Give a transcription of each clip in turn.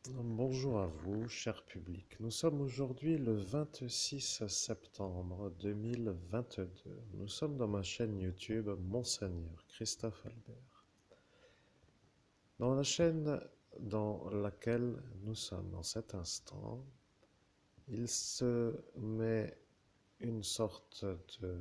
Bonjour à vous, cher public. Nous sommes aujourd'hui le 26 septembre 2022. Nous sommes dans ma chaîne YouTube Monseigneur Christophe Albert. Dans la chaîne dans laquelle nous sommes en cet instant, il se met une sorte de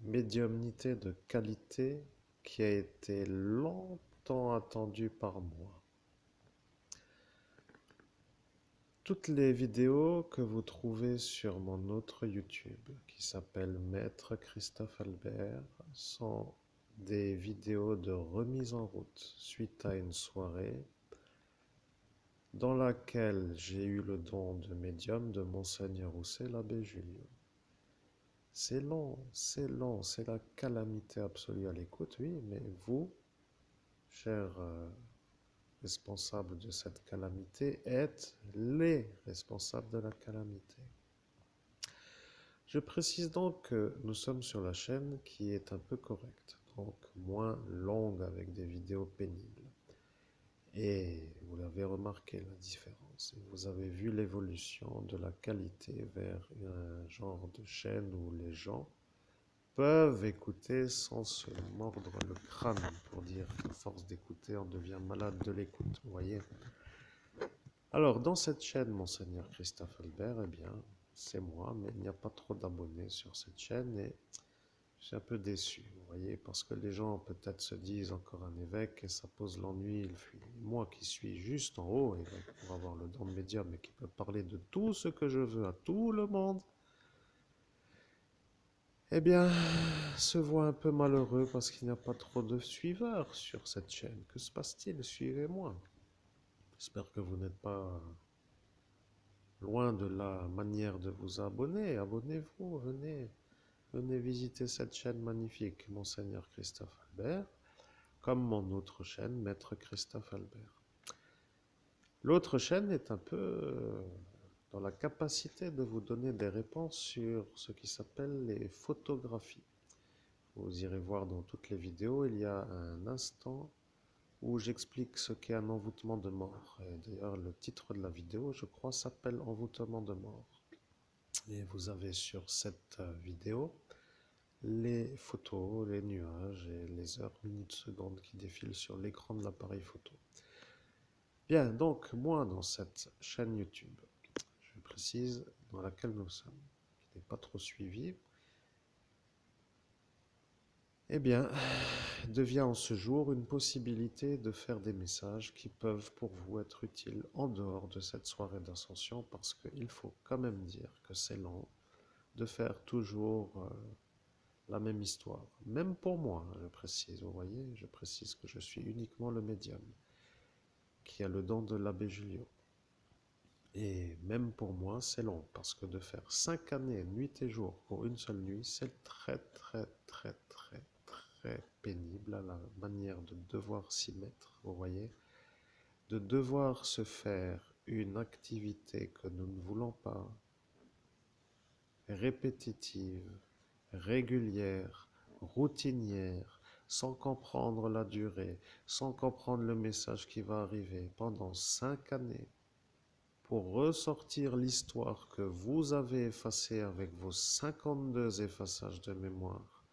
médiumnité de qualité qui a été longtemps attendue par moi. Toutes les vidéos que vous trouvez sur mon autre YouTube, qui s'appelle Maître Christophe Albert, sont des vidéos de remise en route suite à une soirée dans laquelle j'ai eu le don de médium de Monseigneur Rousset, l'abbé Julio. C'est long, c'est la calamité absolue à l'écoute, oui, mais vous, chers responsables de cette calamité, êtes les responsables de la calamité. Je précise donc que nous sommes sur la chaîne qui est un peu correcte, donc moins longue avec des vidéos pénibles. Et vous l'avez remarqué la différence, et vous avez vu l'évolution de la qualité vers un genre de chaîne où les gens peuvent écouter sans se mordre le crâne, pour dire qu'à force d'écouter, on devient malade de l'écoute, vous voyez. Alors, dans cette chaîne, Monseigneur Christophe Albert, eh bien, c'est moi, mais il n'y a pas trop d'abonnés sur cette chaîne et je suis un peu déçu, vous voyez, parce que les gens peut-être se disent encore un évêque et ça pose l'ennui, il fuit. Moi qui suis juste en haut, évêque, pour avoir le don de médium et qui peut parler de tout ce que je veux à tout le monde, eh bien, se voit un peu malheureux parce qu'il n'y a pas trop de suiveurs sur cette chaîne. Que se passe-t-il? Suivez-moi. J'espère que vous n'êtes pas loin de la manière de vous abonner. Abonnez-vous, venez visiter cette chaîne magnifique, Monseigneur Christophe Albert, comme mon autre chaîne, Maître Christophe Albert. L'autre chaîne est un peu dans la capacité de vous donner des réponses sur ce qui s'appelle les photographies. Vous irez voir dans toutes les vidéos, il y a un instant où j'explique ce qu'est un envoûtement de mort. D'ailleurs, le titre de la vidéo, je crois, s'appelle Envoûtement de mort. Et vous avez sur cette vidéo les photos, les nuages et les heures, minutes, secondes qui défilent sur l'écran de l'appareil photo. Bien, donc moi dans cette chaîne YouTube, je précise, dans laquelle nous sommes, qui n'est pas trop suivie, eh bien, devient en ce jour une possibilité de faire des messages qui peuvent pour vous être utiles en dehors de cette soirée d'ascension, parce qu'il faut quand même dire que c'est long de faire toujours la même histoire. Même pour moi, je précise, vous voyez, je précise que je suis uniquement le médium, qui a le don de l'abbé Julio. Et même pour moi, c'est long, parce que de faire 5 années, nuit et jour, pour une seule nuit, c'est très pénible à la manière de devoir s'y mettre, vous voyez, de devoir se faire une activité que nous ne voulons pas, répétitive, régulière, routinière, sans comprendre la durée, sans comprendre le message qui va arriver pendant 5 années, pour ressortir l'histoire que vous avez effacée avec vos 52 effaçages de mémoire,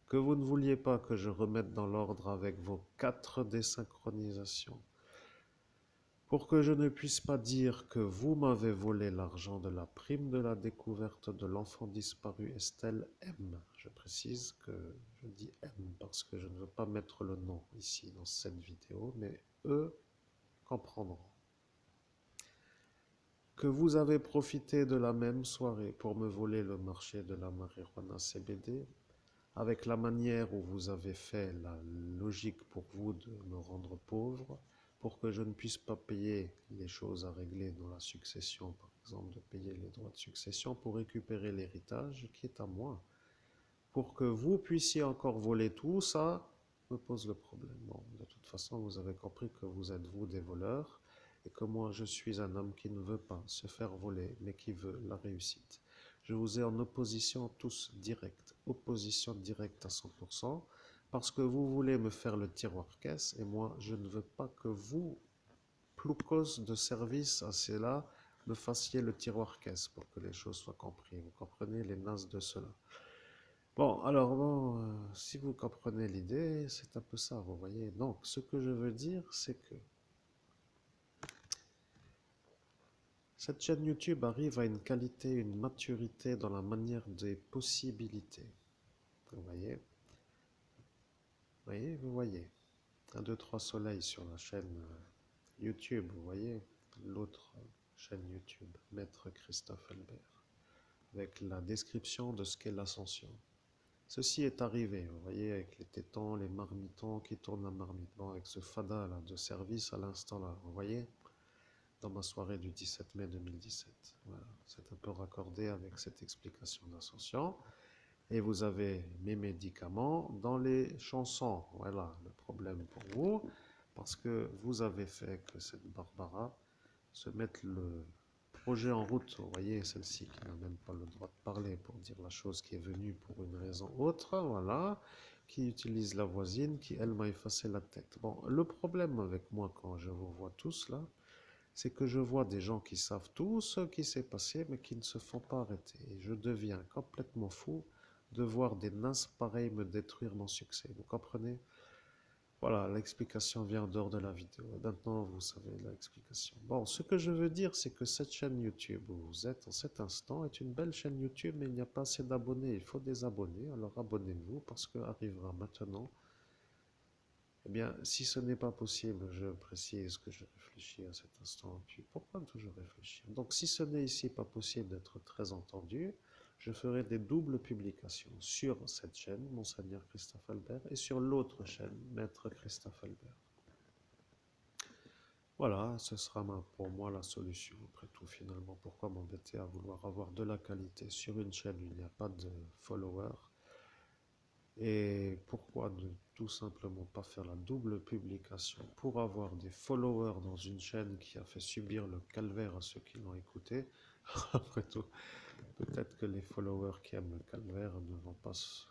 que vous ne vouliez pas que je remette dans l'ordre avec vos 4 désynchronisations, pour que je ne puisse pas dire que vous m'avez volé l'argent de la prime de la découverte de l'enfant disparu Estelle M. Je précise que je dis M parce que je ne veux pas mettre le nom ici dans cette vidéo, mais eux comprendront. Que vous avez profité de la même soirée pour me voler le marché de la marijuana CBD, avec la manière où vous avez fait la logique pour vous de me rendre pauvre, pour que je ne puisse pas payer les choses à régler dans la succession, par exemple de payer les droits de succession pour récupérer l'héritage qui est à moi. Pour que vous puissiez encore voler tout ça, me pose le problème. Bon, de toute façon, vous avez compris que vous êtes vous des voleurs, et que moi je suis un homme qui ne veut pas se faire voler, mais qui veut la réussite. Je vous ai en opposition tous directe, opposition directe à 100%, Parce que vous voulez me faire le tiroir caisse et moi, je ne veux pas que vous, ploucos de service à cela, me fassiez le tiroir caisse pour que les choses soient comprises. Vous comprenez les nazes de cela. Bon, alors bon, si vous comprenez l'idée, c'est un peu ça, vous voyez. Donc, ce que je veux dire, c'est que cette chaîne YouTube arrive à une qualité, une maturité dans la manière des possibilités. Vous voyez? Vous voyez. Un, deux, trois soleils sur la chaîne YouTube, vous voyez? L'autre chaîne YouTube, Maître Christophe Albert, avec la description de ce qu'est l'ascension. Ceci est arrivé, vous voyez, avec les tétons, les marmitons qui tournent la marmite. Bon, avec ce fada là, de service à l'instant là, vous voyez, dans ma soirée du 17 mai 2017. Voilà, c'est un peu raccordé avec cette explication d'ascension. Et vous avez mes médicaments dans les chansons. Voilà le problème pour vous, parce que vous avez fait que cette Barbara se mette le projet en route. Vous voyez, celle-ci qui n'a même pas le droit de parler pour dire la chose qui est venue pour une raison autre, voilà, qui utilise la voisine qui, elle, m'a effacé la tête. Bon, le problème avec moi quand je vous vois tous là, c'est que je vois des gens qui savent tout ce qui s'est passé, mais qui ne se font pas arrêter. Et je deviens complètement fou de voir des nazes pareils me détruire mon succès. Vous comprenez? Voilà, l'explication vient en dehors de la vidéo. Maintenant, vous savez l'explication. Bon, ce que je veux dire, c'est que cette chaîne YouTube où vous êtes en cet instant est une belle chaîne YouTube, mais il n'y a pas assez d'abonnés. Il faut des abonnés. Alors abonnez-vous parce que arrivera maintenant. Eh bien, si ce n'est pas possible, je précise que je réfléchis à cet instant. Puis pourquoi toujours réfléchir? Donc, si ce n'est ici pas possible d'être très entendu, je ferai des doubles publications sur cette chaîne, Monseigneur Christophe Albert, et sur l'autre chaîne, Maître Christophe Albert. Voilà, ce sera pour moi la solution. Après tout, finalement, pourquoi m'embêter à vouloir avoir de la qualité sur une chaîne où il n'y a pas de followers? Et pourquoi ne tout simplement pas faire la double publication pour avoir des followers dans une chaîne qui a fait subir le calvaire à ceux qui l'ont écouté? Après tout, peut-être que les followers qui aiment le calvaire ne vont pas se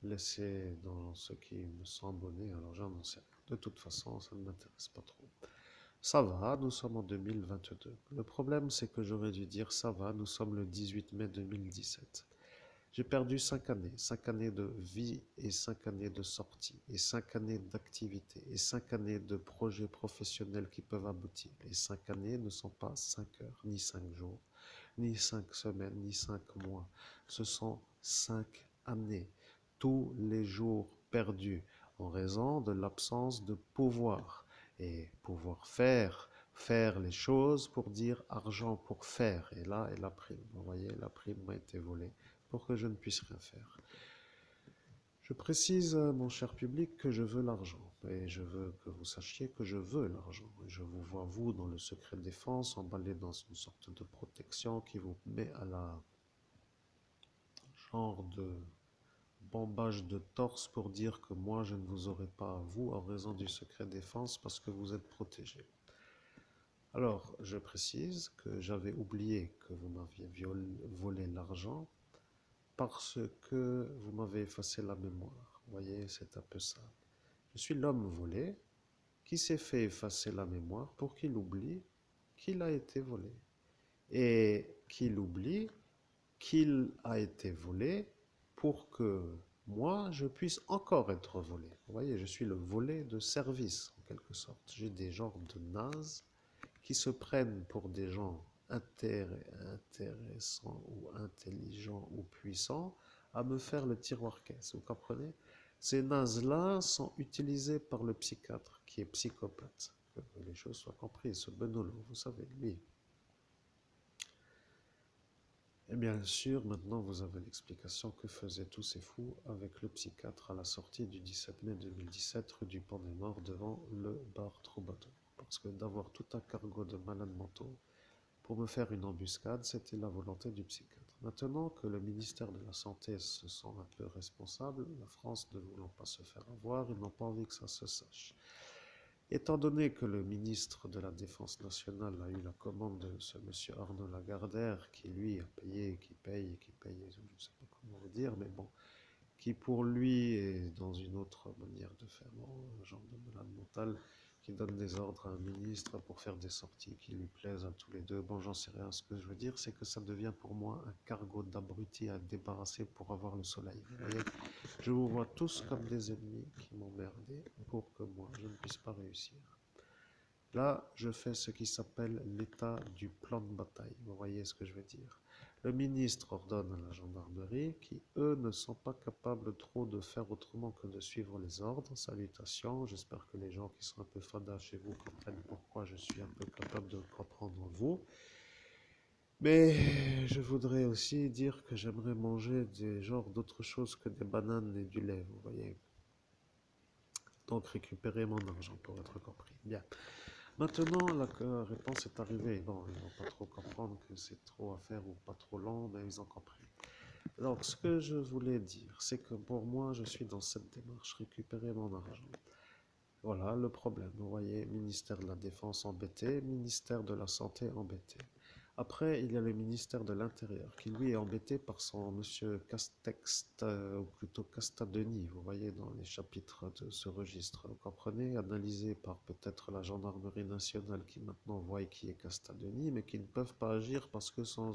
laisser dans ceux qui me sont abonnés, alors j'en sais rien. De toute façon, ça ne m'intéresse pas trop. Ça va, nous sommes en 2022. Le problème, c'est que j'aurais dû dire ça va, nous sommes le 18 mai 2017. J'ai perdu 5 années de vie et 5 années de sortie, et 5 années d'activité, et 5 années de projets professionnels qui peuvent aboutir. Et 5 années ne sont pas 5 heures, ni 5 jours, ni 5 semaines, ni 5 mois. Ce sont 5 années, tous les jours perdus en raison de l'absence de pouvoir. Et pouvoir faire les choses pour dire argent pour faire. Et là est la prime. Vous voyez, la prime m'a été volée pour que je ne puisse rien faire. Je précise, mon cher public, que je veux l'argent. Et je veux que vous sachiez que je veux l'argent. Et je vous vois, vous, dans le secret de défense, emballé dans une sorte de protection qui vous met à la genre de bombage de torse pour dire que moi, je ne vous aurai pas à vous en raison du secret de défense parce que vous êtes protégé. Alors, je précise que j'avais oublié que vous m'aviez volé l'argent parce que vous m'avez effacé la mémoire. Vous voyez, c'est un peu ça. Je suis l'homme volé qui s'est fait effacer la mémoire pour qu'il oublie qu'il a été volé. Et qu'il oublie qu'il a été volé pour que moi, je puisse encore être volé. Vous voyez, je suis le volé de service, en quelque sorte. J'ai des genres de nazes qui se prennent pour des gens intéressants ou intelligents ou puissants à me faire le tiroir-caisse. Vous comprenez? Ces nazes-là sont utilisés par le psychiatre qui est psychopathe. Que les choses soient comprises. Ce Benolo, vous savez, lui. Et bien sûr, maintenant vous avez l'explication que faisaient tous ces fous avec le psychiatre à la sortie du 17 mai 2017 rue du Pont des Morts devant le bar Troubadour. Parce que d'avoir tout un cargo de malades mentaux pour me faire une embuscade, c'était la volonté du psychiatre. Maintenant que le ministère de la Santé se sent un peu responsable, la France ne voulant pas se faire avoir, ils n'ont pas envie que ça se sache. Étant donné que le ministre de la Défense nationale a eu la commande de ce monsieur Arnaud Lagardère, qui lui a payé, qui paye, je ne sais pas comment vous dire, mais bon, qui pour lui est dans une autre manière de faire, bon, un genre de malade mental qui donne des ordres à un ministre pour faire des sorties qui lui plaisent à tous les deux. Bon, j'en sais rien. Ce que je veux dire, c'est que ça devient pour moi un cargo d'abrutis à débarrasser pour avoir le soleil. Vous voyez, je vous vois tous comme des ennemis qui m'emmerdaient pour que moi, je ne puisse pas réussir. Là, je fais ce qui s'appelle l'état du plan de bataille. Vous voyez ce que je veux dire? Le ministre ordonne à la gendarmerie qui, eux, ne sont pas capables trop de faire autrement que de suivre les ordres. Salutations, j'espère que les gens qui sont un peu fadas chez vous comprennent pourquoi je suis un peu capable de comprendre vous. Mais je voudrais aussi dire que j'aimerais manger des genres d'autres choses que des bananes et du lait, vous voyez. Donc récupérer mon argent pour être compris. Bien. Maintenant, la réponse est arrivée. Bon, ils vont pas trop comprendre que c'est trop à faire ou pas trop long, mais ils ont compris. Donc, ce que je voulais dire, c'est que pour moi, je suis dans cette démarche, récupérer mon argent. Voilà le problème. Vous voyez, ministère de la Défense embêté, ministère de la Santé embêté. Après, il y a le ministère de l'Intérieur, qui lui est embêté par son monsieur Castex, ou plutôt Castadenis, vous voyez, dans les chapitres de ce registre. Vous comprenez, analysé par peut-être la gendarmerie nationale, qui maintenant voit qui est Castadenis, mais qui ne peuvent pas agir parce que sans...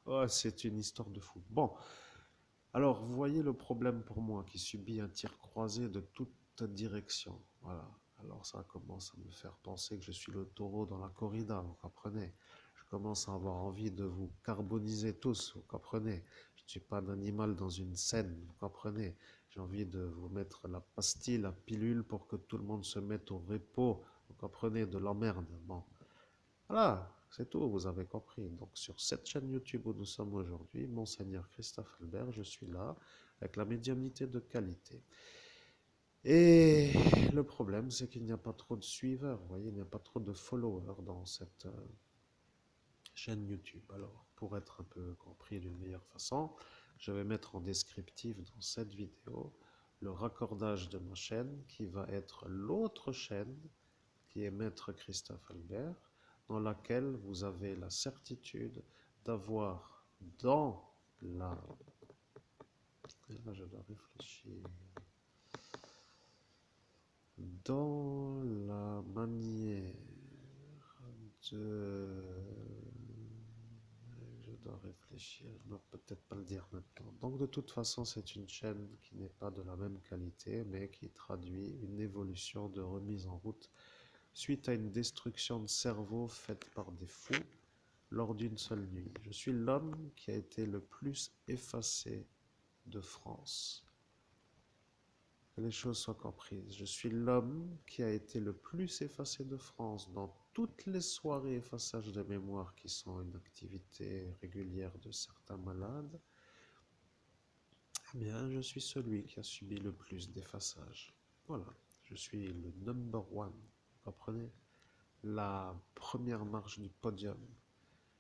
Oh, c'est une histoire de fou. Bon, alors, vous voyez le problème pour moi, qui subit un tir croisé de toute direction. Voilà. Alors ça commence à me faire penser que je suis le taureau dans la corrida, vous comprenez? Je commence à avoir envie de vous carboniser tous, vous comprenez? Je ne suis pas un animal dans une scène, vous comprenez? J'ai envie de vous mettre la pastille, la pilule pour que tout le monde se mette au repos, vous comprenez? De l'emmerde. Bon, voilà, c'est tout, vous avez compris. Donc sur cette chaîne YouTube où nous sommes aujourd'hui, Monseigneur Christophe Albert, je suis là avec la médiumnité de qualité. Et le problème, c'est qu'il n'y a pas trop de suiveurs, vous voyez, il n'y a pas trop de followers dans cette chaîne YouTube. Alors, pour être un peu compris d'une meilleure façon, je vais mettre en descriptif dans cette vidéo le raccordage de ma chaîne qui va être l'autre chaîne qui est Maître Christophe Albert, dans laquelle vous avez la certitude d'avoir dans la... Et là, je dois réfléchir. Dans la manière de... Je dois réfléchir, je ne dois peut-être pas le dire maintenant. Donc de toute façon, c'est une chaîne qui n'est pas de la même qualité, mais qui traduit une évolution de remise en route suite à une destruction de cerveau faite par des fous lors d'une seule nuit. Je suis l'homme qui a été le plus effacé de France. Que les choses soient comprises. Je suis l'homme qui a été le plus effacé de France dans toutes les soirées effaçage de mémoire qui sont une activité régulière de certains malades. Eh bien, je suis celui qui a subi le plus d'effaçage. Voilà, je suis le number one. Vous comprenez? La première marche du podium.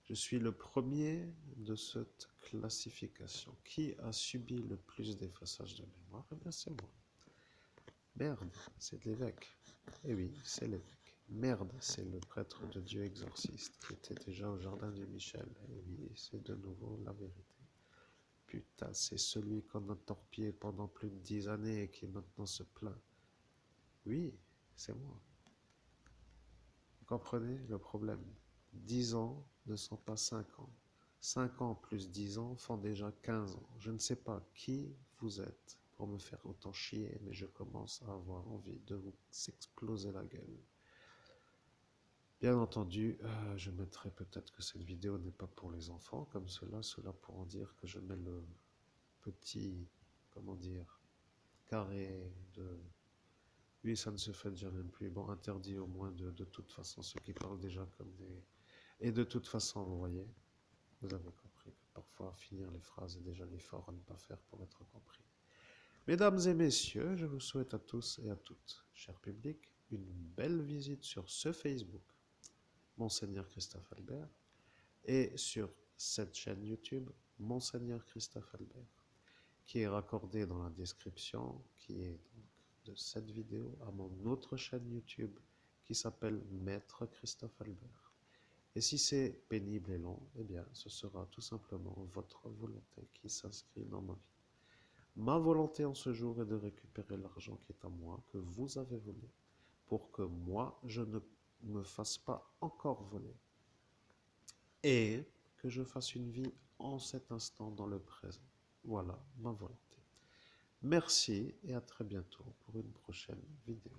Je suis le premier de cette classification. Qui a subi le plus d'effaçage de mémoire? Eh bien, c'est moi. Merde, c'est l'évêque. Eh oui, c'est l'évêque. Merde, c'est le prêtre de Dieu exorciste qui était déjà au jardin du Michel. Eh oui, c'est de nouveau la vérité. Putain, c'est celui qu'on a torpillé pendant plus de 10 années et qui maintenant se plaint. Oui, c'est moi. Vous comprenez le problème? 10 ans ne sont pas 5 ans. 5 ans plus 10 ans font déjà 15 ans. Je ne sais pas qui vous êtes pour me faire autant chier, mais je commence à avoir envie de vous exploser la gueule. Bien entendu, je mettrai peut-être que cette vidéo n'est pas pour les enfants, comme cela pourront dire que je mets le petit, comment dire, carré de... Oui, ça ne se fait déjà même plus. Bon, interdit au moins de toute façon, ceux qui parlent déjà comme des... Et de toute façon, vous voyez, vous avez compris que parfois finir les phrases est déjà l'effort à ne pas faire pour être compris. Mesdames et messieurs, je vous souhaite à tous et à toutes, cher public, une belle visite sur ce Facebook, Monseigneur Christophe Albert, et sur cette chaîne YouTube, Monseigneur Christophe Albert, qui est raccordée dans la description, qui est donc de cette vidéo, à mon autre chaîne YouTube, qui s'appelle Maître Christophe Albert. Et si c'est pénible et long, eh bien, ce sera tout simplement votre volonté qui s'inscrit dans ma vie. Ma volonté en ce jour est de récupérer l'argent qui est à moi, que vous avez volé, pour que moi, je ne me fasse pas encore voler. Et que je fasse une vie en cet instant dans le présent. Voilà ma volonté. Merci et à très bientôt pour une prochaine vidéo.